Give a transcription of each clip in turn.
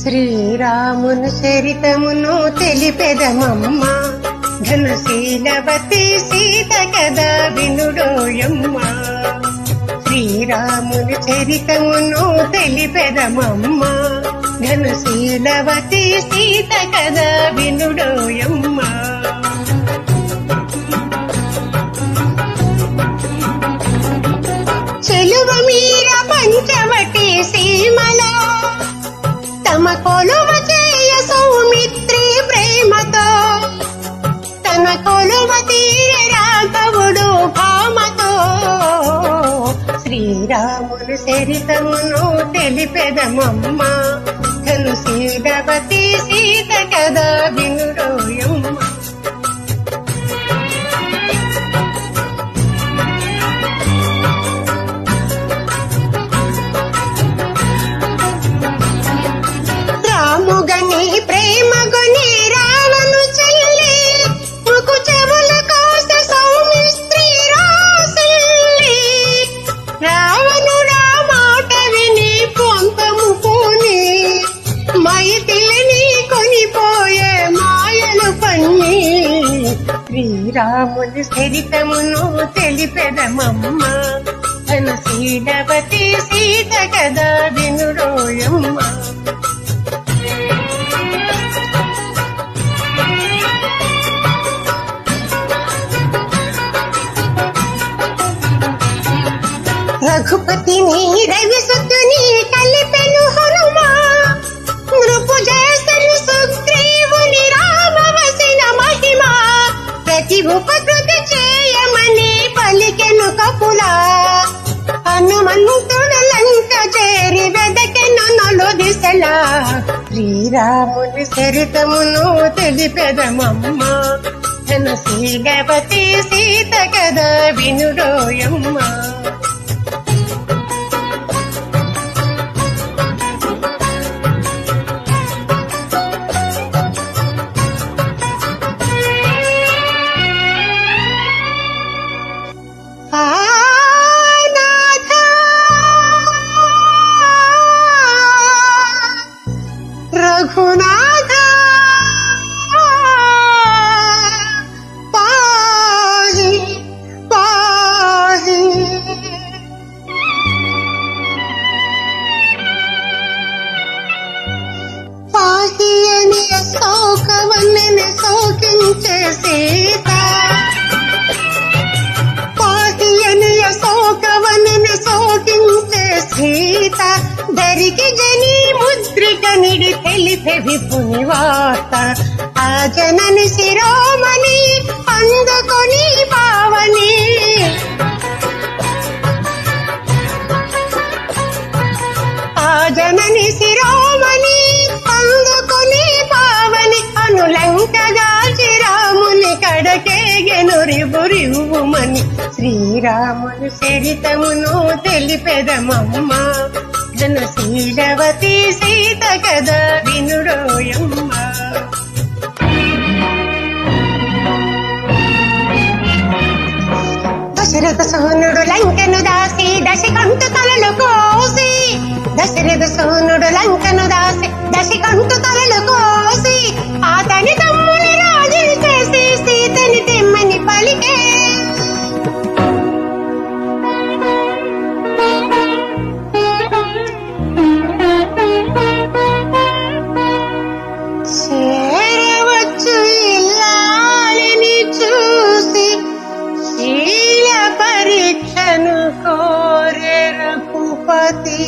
శ్రీరాముని చరితమును తెలిపెదమమ్మ, ఘనశీలవతి సీత కదా వినుడోయమ్మ. శ్రీరాముని చరితమును తెలిపెదమమ్మ, ఘనశీలవతి సీత కదా వినుడోయమ్మ. చెలువ మీర పంచవటి సీమలో తమ కొలువ చేయ సౌమిత్రి ప్రేమతో, తన కొలువ తీర రాఘవుడు భామతో. శ్రీరాముని చరితమును తెలిపెదమమ్మ, ఘనశీలవతి సీత కదా వినుడోయమ్మ. రాముగని ప్రేమగుని రావణు చెల్లి, ముకు చెవుల కోస సౌమిత్రి రాసిల్లి. రావణుడా మాట విని పొంతము పూని, మైథిలిని కొనిపోయే మాయలు పన్ని. శ్రీరాముని చరితమును తెలిపెదమమ్మ, ఘనశీలవతి సీత కదా వినుడోయమ్మ. రఘుపతిని రవిసుతుని కలిపెను హనుమా, నృపుజేసరి సుగ్రీవుని రామవసిన మహిమ. ప్రతి ఉపకృతి చేయమని పలికెను కపులా, హనుమంతుడు లంక చేరి వెదకెను నలు దిశలా. శ్రీరాముని చరితమును తెలిపెదమమ్మ, ఘనశీలవతి సీత కదా వినుడోయమ్మ. రఘునాథ పాహి పాహి. పాహి అని శోకవన్నెని శోకించే సీత, పాహి అని శోకవన్నెని శోకించే సీత. దరికి జని ముద్రిక నిడి తెలిపే విపుని వార్త, ఆ జనని శిరోమణి అందుకొని పావని. ఆ జనని శిరోమణి అందుకొని పావని. అనులంకగా చిరాముని కడకేగెను రివురివుమని. శ్రీరాముని చరితమును తెలిపెదమమ్మ, ఘనశీలవతి సీత కదా వినుడోయమ్మ. దశరథ సోనుడు లంకను దాసి దశకంఠు తలలు కోసి, దశరథ సోనుడు లంకను దాసి దశకంఠు తలలు కోసి. అతని తమ్ముని రాజు చేసి సీతని తెమ్మని పలికే. చేరవచ్చు ఇల్లాలిని చూసి శీల పరీక్షను కోరే రఘుపతి.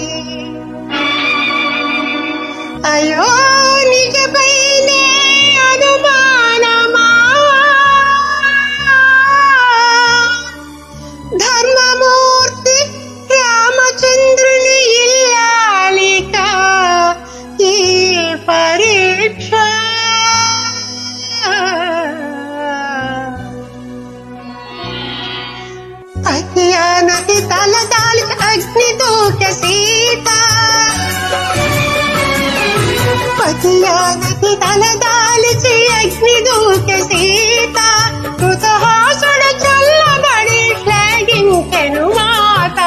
అయో నిజపైనే అనుమానమా, ధర్మమూర్తి రామచంద్రుని ఇల్లాలిక ఈ పరీక్ష. అజ్ఞానతి తలదాలి అగ్ని దూక సీత, పతియానతి తలదాల్చి అగ్ని దూక సీత. కృతహాసుడు చల్లబడి శ్లాఘించెను మాత.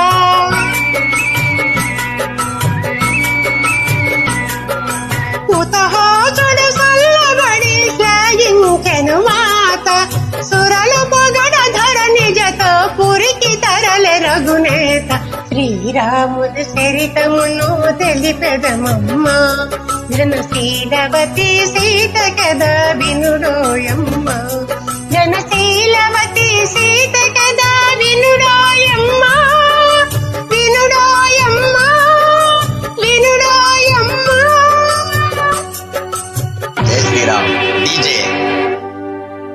శ్రీరాముడు చరితమును తెలిపెదమమ్మ జనశీలవతి సీత కదా వినుడోయమ్మ జనశీలవతి సీత కదా వినుడో